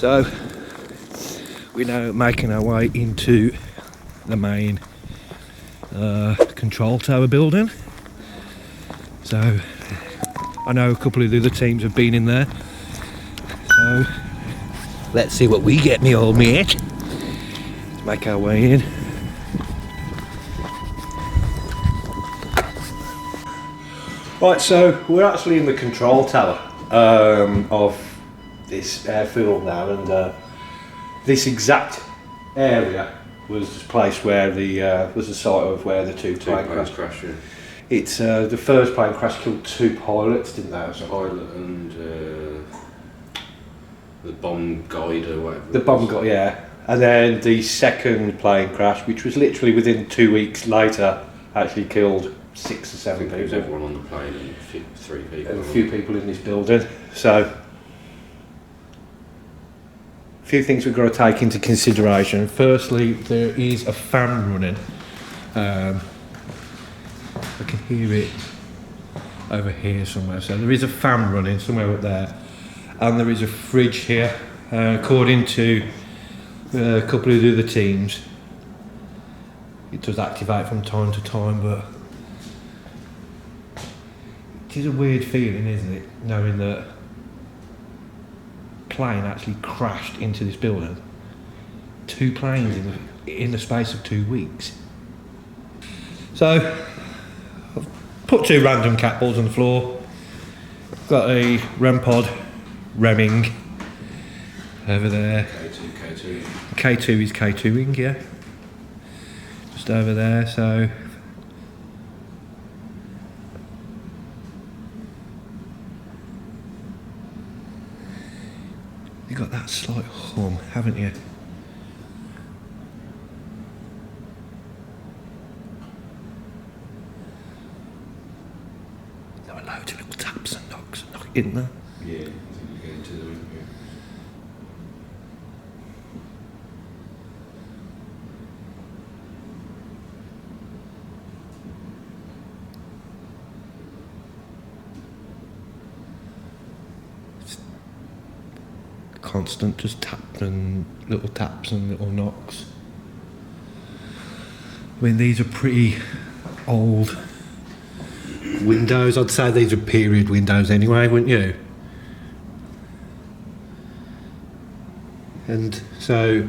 So we're now making our way into the main control tower building. So I know a couple of the other teams have been in there, so let's see what we get, me old mate. Let's make our way in. Right, so we're actually in the control tower of this airfield now, and this exact area was the place where was the site of where the two planes crashed. Yeah. It's the first plane crash killed 2 pilots, didn't they? Pilot and the bomb guide or whatever. The bomb guide, yeah. And then the second plane crash, which was literally within 2 weeks later, actually killed 6 or 7 people. It was everyone on the plane and 3 people. And a few people in this building. So, a few things we've got to take into consideration. Firstly, there is a fan running. I can hear it over here somewhere. So there is a fan running somewhere up there. And there is a fridge here. According to a couple of the other teams, it does activate from time to time, but it is a weird feeling, isn't it, knowing that plane actually crashed into this building. 2 planes in the space of 2 weeks. So I've put 2 random cat balls on the floor. Got a REM pod remming over there. K2. K2 is K2ing, yeah. Just over there, so you got that slight hum, haven't you? There were loads of little taps and knocks, isn't there? Yeah, I think you get into them. Yeah. Constant, just taps and little knocks. I mean, these are pretty old windows. I'd say these are period windows anyway, wouldn't you? And so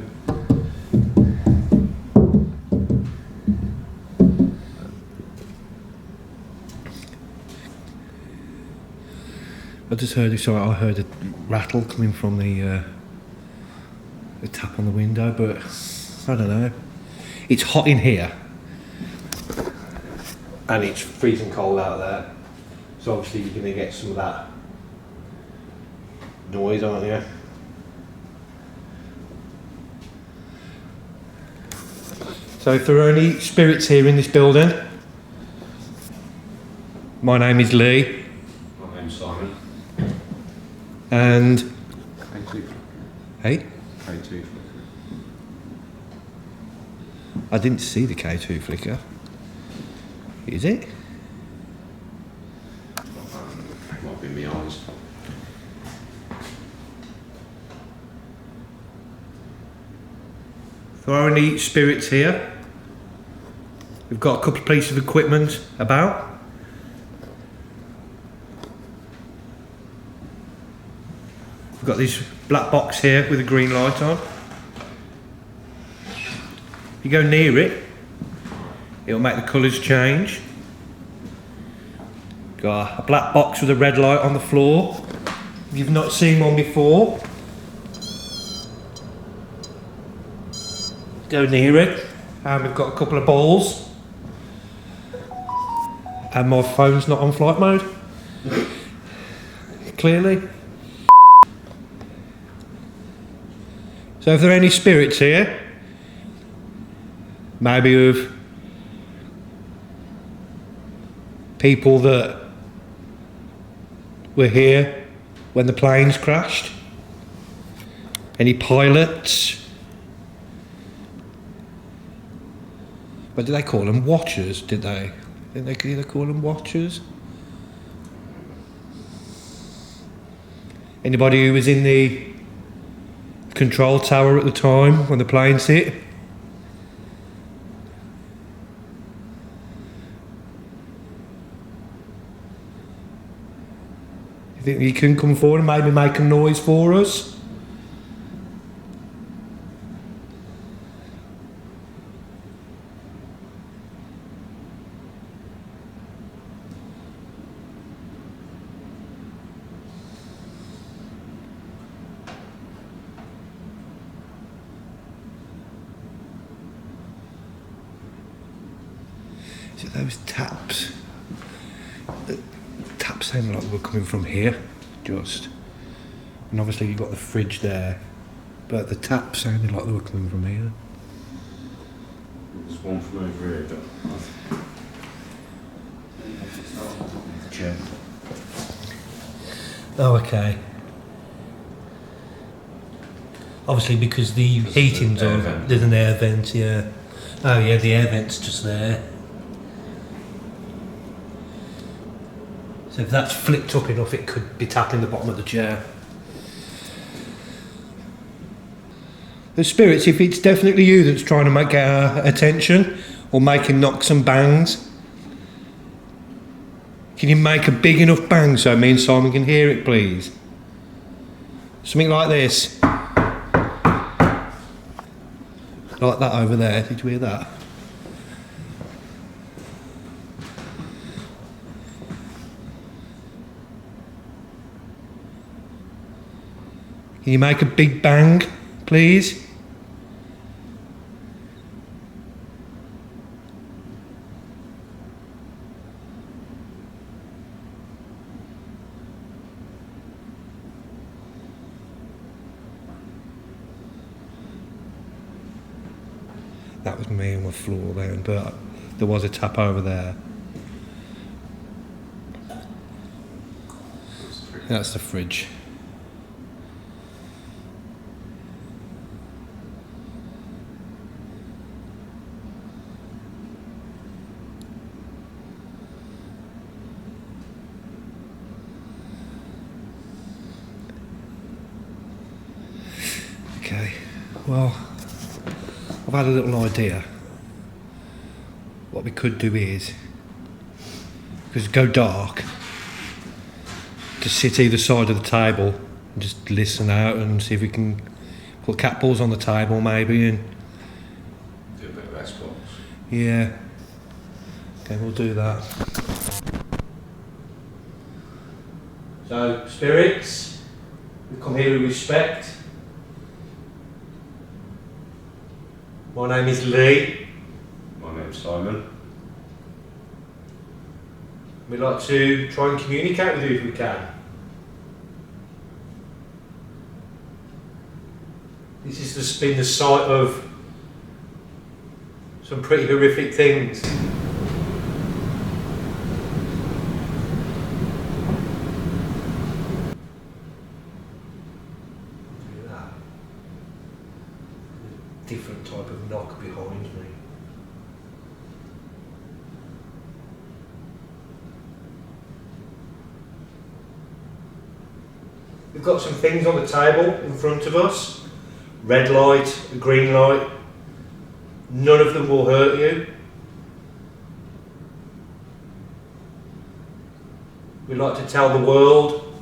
I just heard I heard a rattle coming from the tap on the window, but I don't know. It's hot in here, and it's freezing cold out there. So obviously you're going to get some of that noise, aren't you? So if there are any spirits here in this building, my name is Lee. My name's Simon. And K2. hey, K2. I didn't see the K2 flicker. Is it? Might be in my eyes. If there are any spirits here, we've got a couple of pieces of equipment about. We've got this black box here with a green light on. If you go near it, it'll make the colours change. Got a black box with a red light on the floor. If you've not seen one before, go near it. And we've got a couple of balls. And my phone's not on flight mode. Clearly. So if there are any spirits here, maybe of people that were here when the planes crashed, any pilots, what did they call them? Watchers, did they? Did they call them watchers? Anybody who was in the control tower at the time when the planes hit. You think you can come forward and maybe make a noise for us? Is it those taps? The taps sound like they were coming from here, just. And obviously you've got the fridge there, but the taps sounded like they were coming from here. There's one from over here, but chair. Oh, okay. Obviously because the heating's on, there's an air vent, yeah. Oh yeah, the air vent's just there. So if that's flipped up enough, it could be tapping the bottom of the chair. The spirits, if it's definitely you that's trying to make our attention or making knocks and bangs, can you make a big enough bang so me and Simon can hear it, please? Something like this. Like that over there. Did you hear that? Can you make a big bang, please? That was me on the floor then, but there was a tap over there. That's the fridge. Okay, well, I've had a little idea. What we could do is, because go dark, just sit either side of the table and just listen out and see if we can put cat balls on the table maybe and Do a bit of Xbox. yeah. Okay, we'll do that. So, spirits, we come here with respect. My name is Lee. My name's Simon. We'd like to try and communicate with you if we can. This has been the site of some pretty horrific things. Look at that. Different type of knock behind me. We've got some things on the table in front of us. Red light, a green light. None of them will hurt you. We'd like to tell the world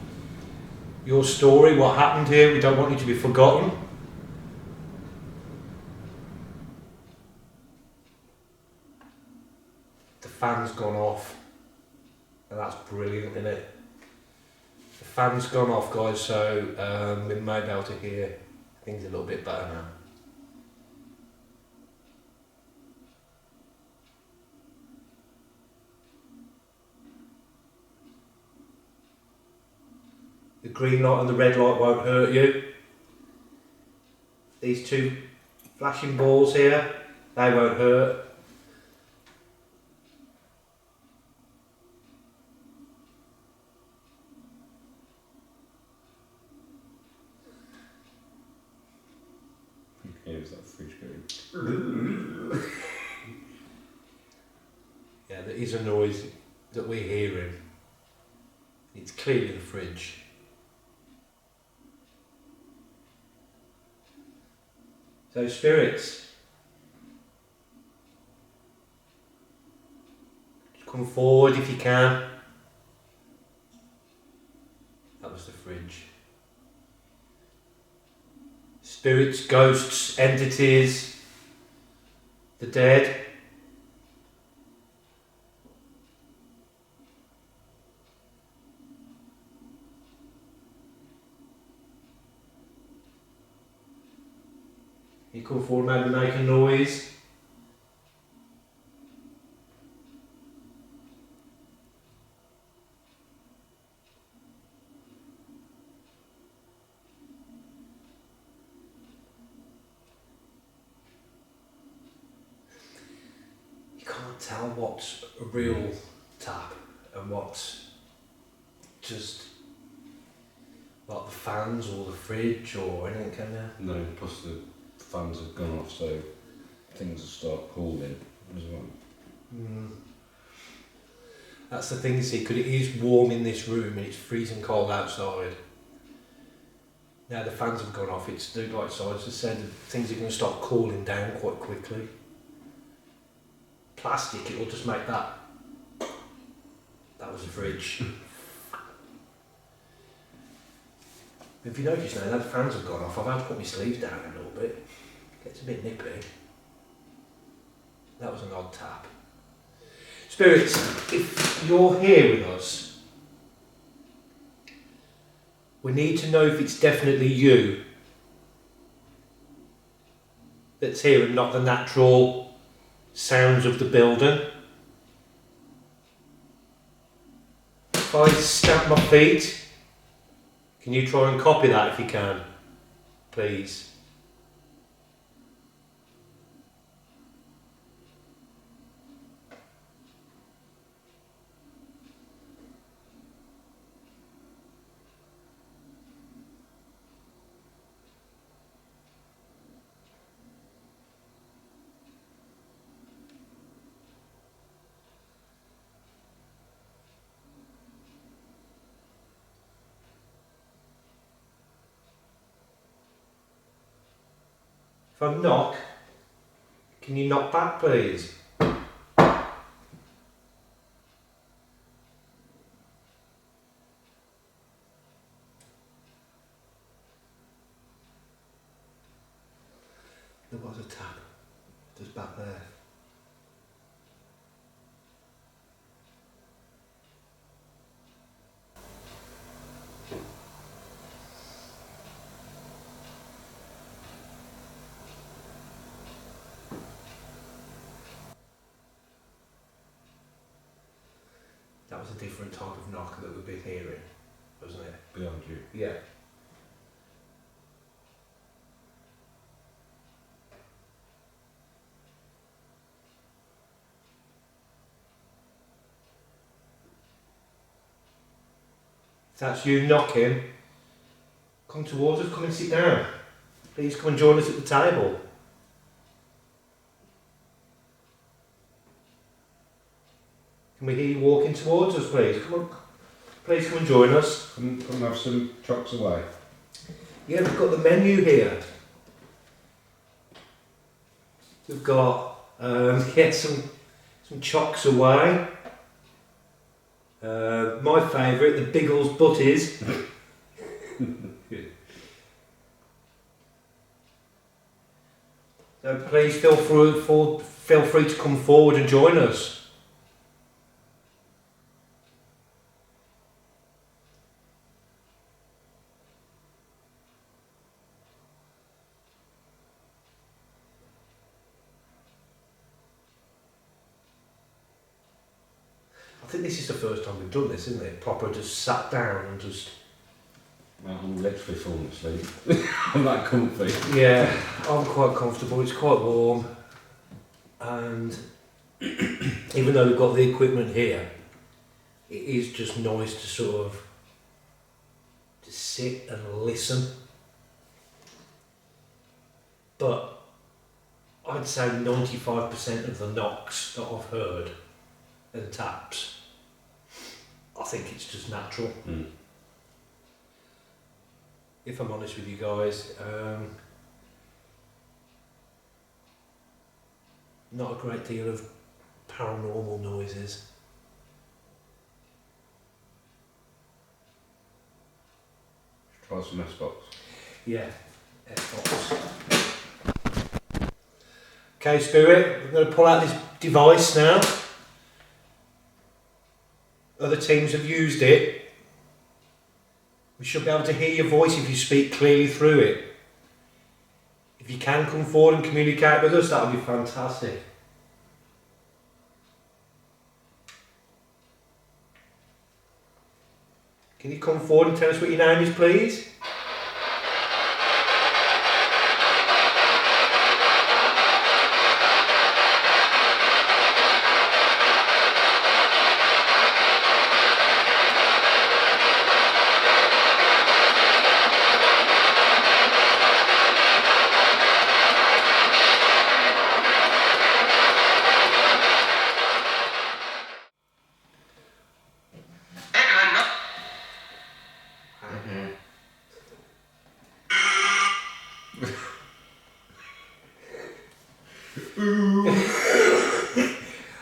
your story, what happened here. We don't want you to be forgotten. The fan's gone off. And that's brilliant, isn't it? The fan's gone off, guys, so we may be able to hear things a little bit better now. The green light and the red light won't hurt you. These two flashing balls here, they won't hurt. Yeah, was that fridge going? Yeah, there is a noise that we're hearing. It's clearly the fridge. So spirits, just come forward if you can. That was the fridge. Spirits, ghosts, entities, the dead. You come forward, maybe make a noise. You can't tell what's a real tap and what's just like the fans or the fridge or anything, can you? No, plus the fans have gone off, so things will start cooling as well. That's the thing, you see, because it is warm in this room and it's freezing cold outside. Now the fans have gone off, it's the light side, as I said, things are going to start cooling down quite quickly. Plastic, it'll just make that. That was a fridge. If you notice now, the fans have gone off, I've had to put my sleeves down a little bit. Gets a bit nippy. That was an odd tap. Spirits, if you're here with us, we need to know if it's definitely you that's here and not the natural sounds of the building. If I stamp my feet, can you try and copy that if you can, please? If I knock, can you knock back, please? There was a tap, just back there. That was a different type of knock that we've been hearing, wasn't it? Behind you. Yeah. If that's you knocking, come towards us, come and sit down. Please come and join us at the table. Can we hear you walking towards us, please? Come on. Please come and join us. Come have some trucks away. Yeah, we've got the menu here. We've got yeah, some chocks away. My favourite, the Biggles Butties. So please feel free to come forward and join us. I think this is the first time we've done this, isn't it? Proper just sat down and just... Well, I'm literally falling asleep. I'm that comfy. Yeah, I'm quite comfortable, it's quite warm. And even though we've got the equipment here, it is just nice to sort of just sit and listen. But I'd say 95% of the knocks that I've heard and taps, I think it's just natural. If I'm honest with you guys, not a great deal of paranormal noises. Try some S-Box. Yeah, S-Box. Okay, Spirit, we're going to pull out this device now. Other teams have used it. We should be able to hear your voice if you speak clearly through it. If you can come forward and communicate with us, that would be fantastic. Can you come forward and tell us what your name is, please?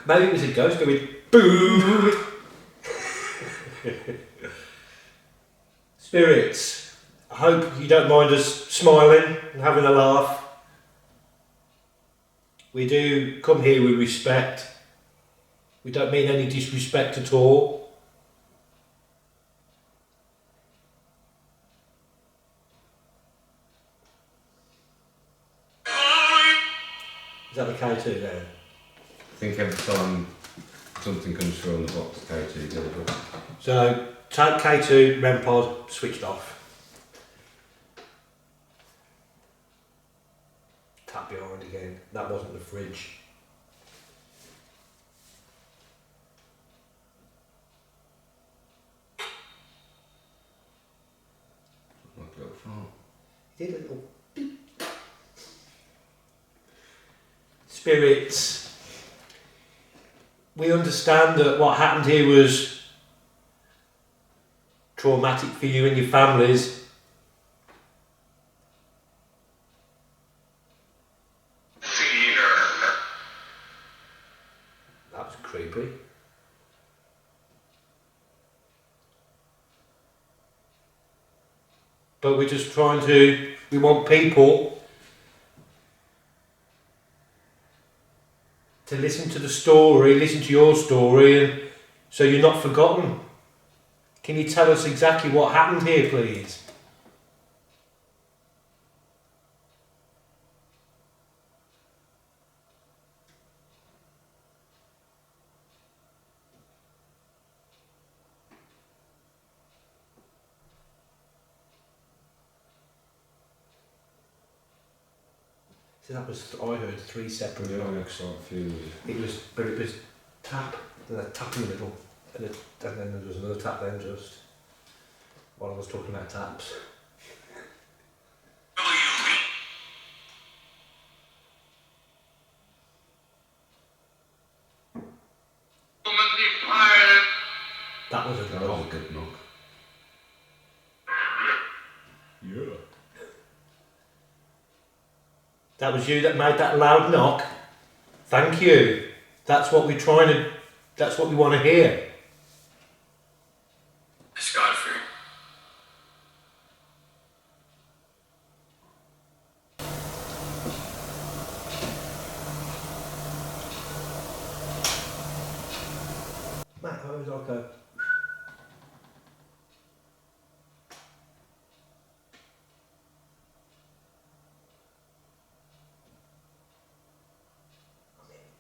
Maybe it was a ghost going boo. Spirits, I hope you don't mind us smiling and having a laugh. We do come here with respect. We don't mean any disrespect at all. Is that the K2 there? I think every time something comes through on the box, K2 goes up. So, take K2, REM pod, switched off. Tap behind again. That wasn't the fridge. Like a little fart. Did a little beep. Spirits. We understand that what happened here was traumatic for you and your families. That was creepy. But we're just trying to, we want people to listen to the story, listen to your story, and so you're not forgotten. Can you tell us exactly what happened here, please? So that was, I heard 3 separate knocks. It was tap, and a tap in the middle, and then there was another tap then just, while I was talking about taps. That was a good knock. Good knock. Yeah. That was you that made that loud knock. Thank you. That's what we're trying to, that's what we want to hear. It's Godfrey. Matt, I was like a...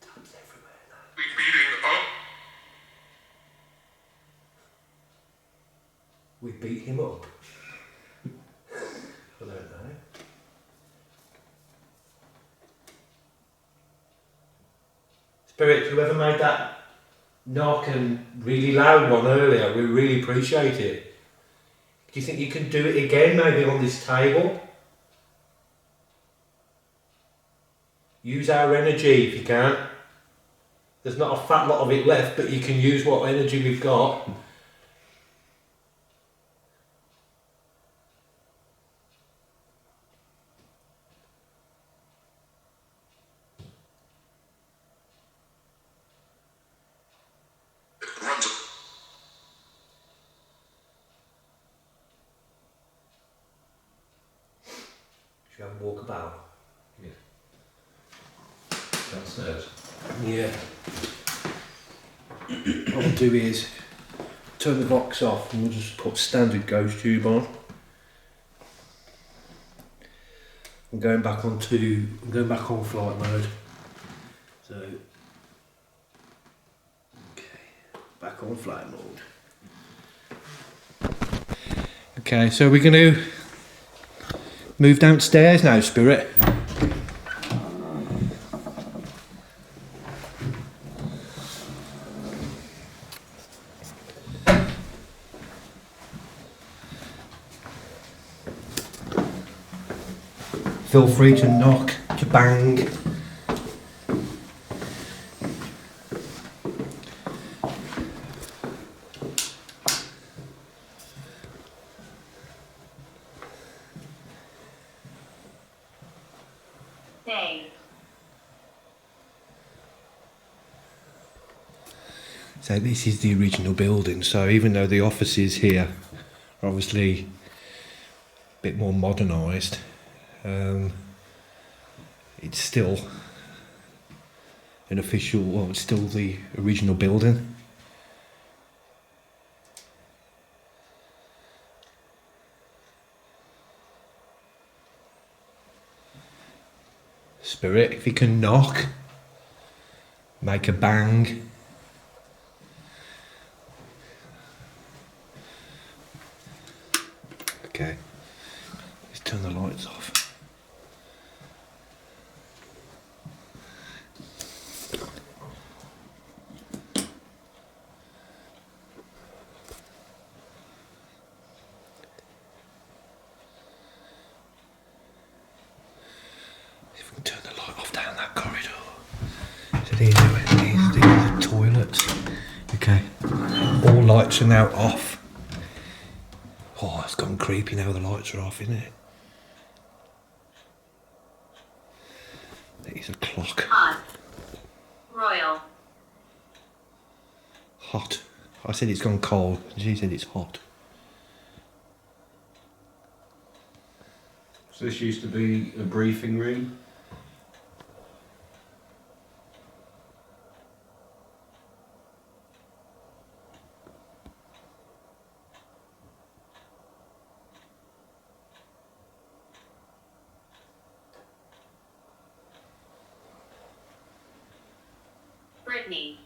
Taps everywhere now. We beating up. We beat him up. I don't know. Spirit, whoever made that knock and really loud one earlier, we really appreciate it. Do you think you can do it again, maybe on this table? Use our energy if you can. There's not a fat lot of it left, but you can use what energy we've got. bell. Yeah. Downstairs. Yeah. What I'll do is turn the box off and we'll just put standard ghost tube on. I'm going back on flight mode. So okay, back on flight mode. Okay, so we're going to move downstairs now, Spirit. Feel free to knock, to bang. So this is the original building, so even though the offices here are obviously a bit more modernised, it's still an official, well, it's still the original building. Spirit, if you can knock, make a bang. Okay, let's turn the lights off. If we can turn the light off down that corridor. So these are the toilets. Okay, all lights are now off. Oh, it's gone creepy now the lights are off, isn't it? There's a clock. Hot. Royal. Hot. I said it's gone cold, and she said it's hot. So this used to be a briefing room. Brittany.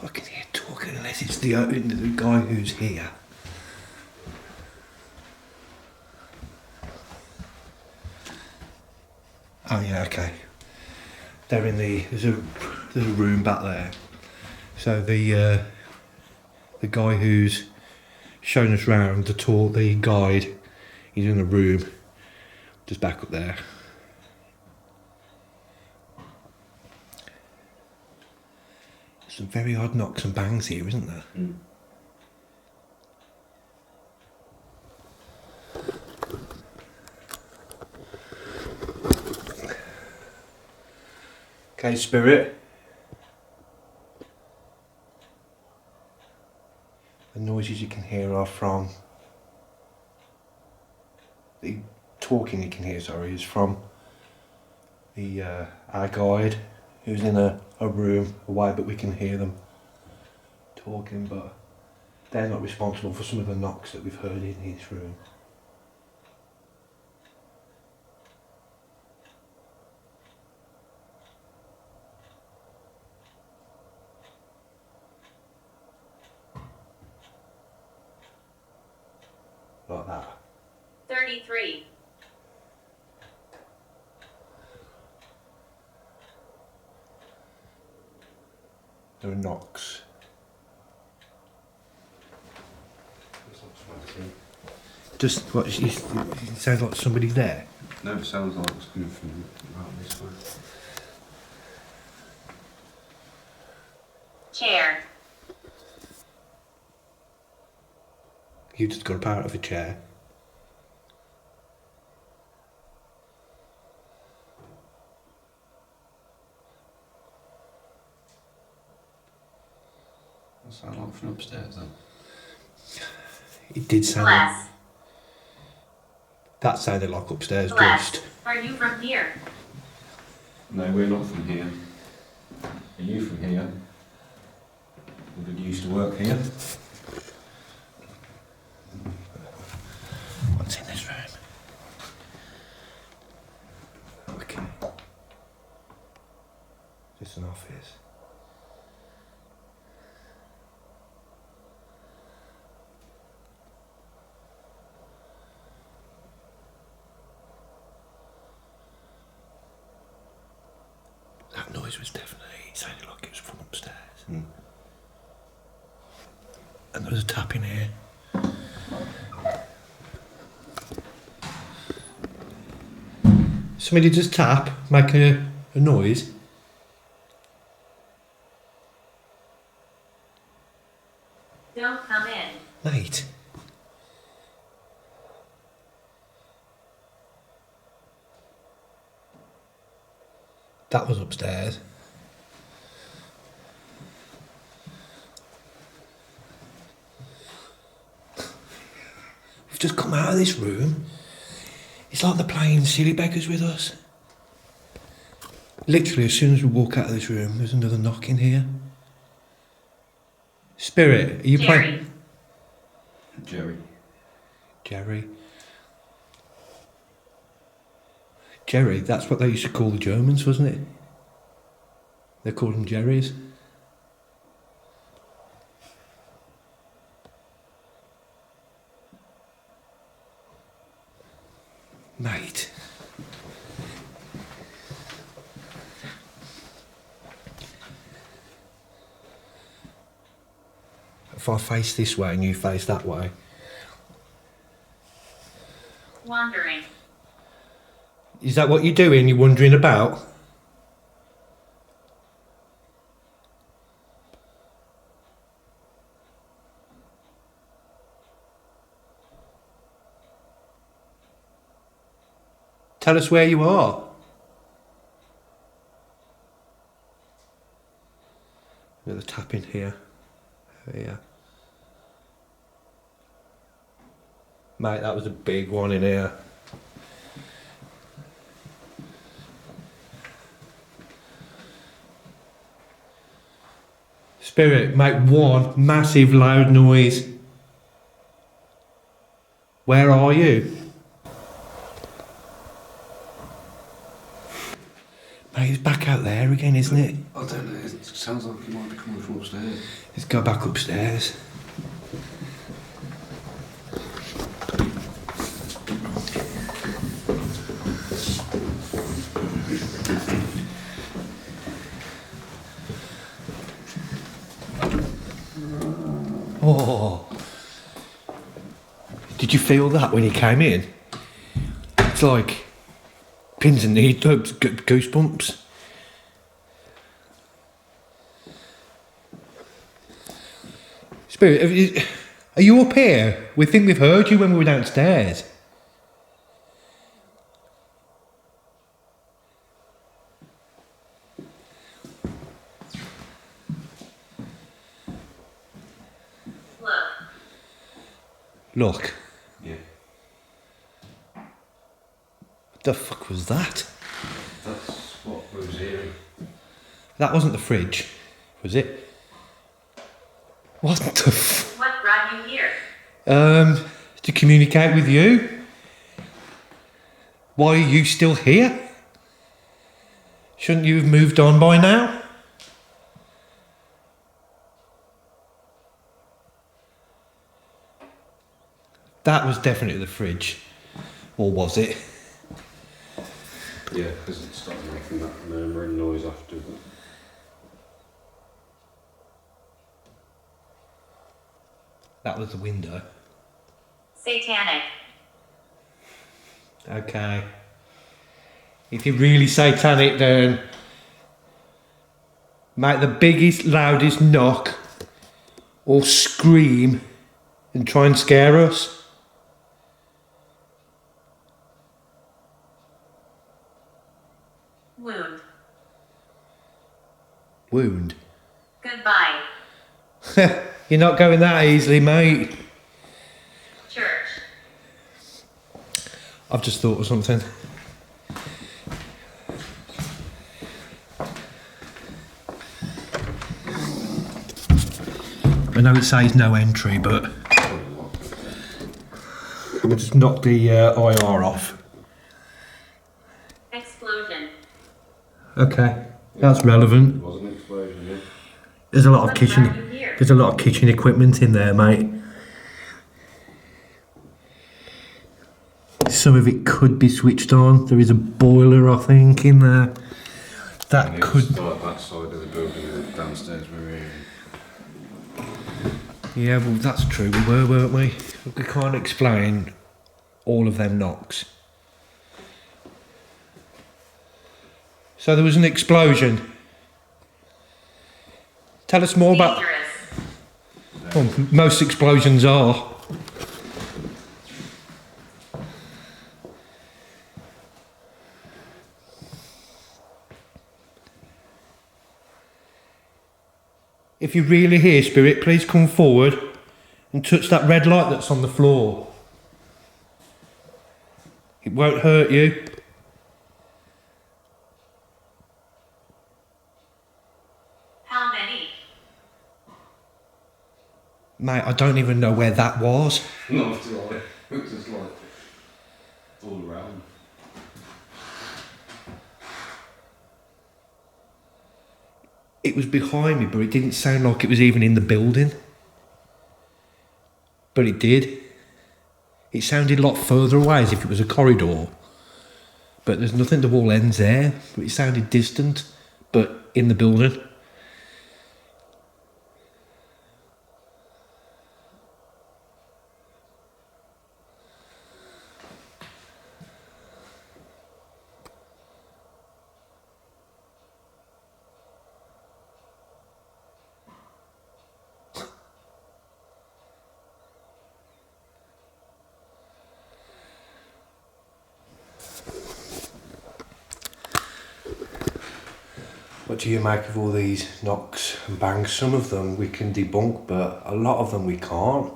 I can hear talking unless it's the guy who's here. Oh yeah, okay. They're in there's a room back there. So the guy who's shown us round, the guide, he's in a room just back up there. Some very odd knocks and bangs here, isn't there? Mm. Okay, Spirit. The noises you can hear are from the talking you can hear, sorry, is from the our guide who's in a room away, but we can hear them talking, but they're not responsible for some of the knocks that we've heard in his room. Like that. 33. There are knocks. Just what? It sounds like somebody there. No, it sounds like it's coming from around this way. Chair. You just got up out of a chair. sound like from upstairs then? It did sound. Bless. That sounded like upstairs Bless. just. Are you from here? No, we're not from here. Are you from here? Or did you used to work here? What's in this room? Okay. Just an office. That noise was definitely, it sounded like it was from upstairs. Mm. And there was a tap in here. Somebody just tap, make a noise. Don't come in. Mate. That was upstairs. We've just come out of this room. It's like they're playing silly beggars with us. Literally, as soon as we walk out of this room, there's another knock in here. Spirit, are you Jerry. playing? Jerry. Jerry. Jerry, that's what they used to call the Germans, wasn't it? They called them Jerrys. Mate. If I face this way and you face that way. Wandering. Is that what you're doing? You're wandering about? Tell us where you are. Another tap in here. Here. Mate, that was a big one in here. Spirit, make one massive loud noise. Where are you? Mate, it's back out there again, isn't it? I don't know, it sounds like it might be coming from upstairs. Let's go back upstairs. Oh. Did you feel that when you came in? It's like pins and needles, goosebumps. Spirit, are you up here? We think we've heard you when we were downstairs. Look. Look. Yeah. What the fuck was that? That's what we was hearing. That wasn't the fridge, was it? What the What brought you here? To communicate with you? Why are you still here? Shouldn't you have moved on by now? That was definitely the fridge. Or was it? Yeah, because it started making that murmuring noise after. That was the window. Satanic. Okay. If you're really satanic, then make the biggest, loudest knock or scream and try and scare us. Wound. Wound. Goodbye. You're not going that easily, mate. Church. I've just thought of something. I know it says no entry, but we'll just knock the IR off. Explosion. Okay, that's relevant. It was an explosion, yeah. There's a lot of What's kitchen. brought you here? There's a lot of kitchen equipment in there, mate. Some of it could be switched on. There is a boiler, I think, in there. That And it could. was like that side of the building downstairs we were in. Yeah, well, that's true. We were, weren't we? We can't explain all of them knocks. So there was an explosion. Tell us more about. Dangerous. Well, most explosions are. If you really hear Spirit, please come forward and touch that red light that's on the floor. It won't hurt you. How many? Mate, I don't even know where that was. No, it's like, it was just like all around. It was behind me, but it didn't sound like it was even in the building. But it did. It sounded a lot further away, as if it was a corridor. But there's nothing, the wall ends there. But it sounded distant, but in the building. What do you make of all these knocks and bangs? Some of them we can debunk, but a lot of them we can't.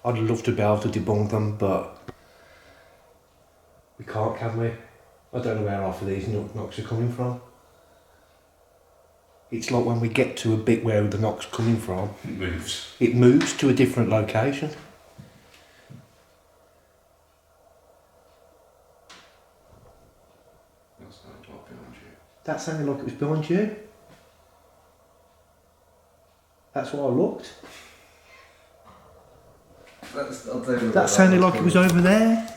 I'd love to be able to debunk them, but we can't, can we? I don't know where half of these knocks are coming from. It's like when we get to a bit where the knock's coming from, it moves to a different location. That's not like behind you. That sounded like it was behind you. That's what I looked. That sounded like it was over there.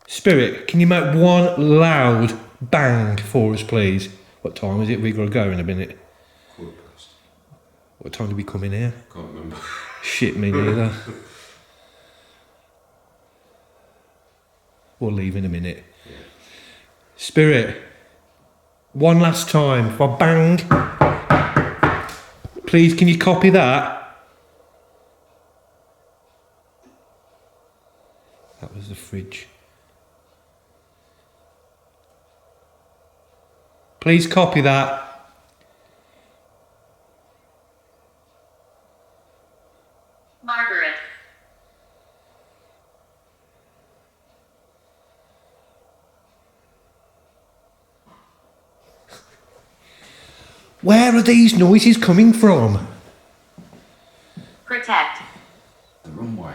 Spirit, can you make one loud bang for us, please? What time is it? We've got to go in a minute. 1:15. What time did we come in here? Can't remember. Shit, me neither. We'll leave in a minute. Yeah. Spirit, one last time. If I bang, please, can you copy that? That was the fridge. Please copy that. Margaret. Where are these noises coming from? Protect. The runway.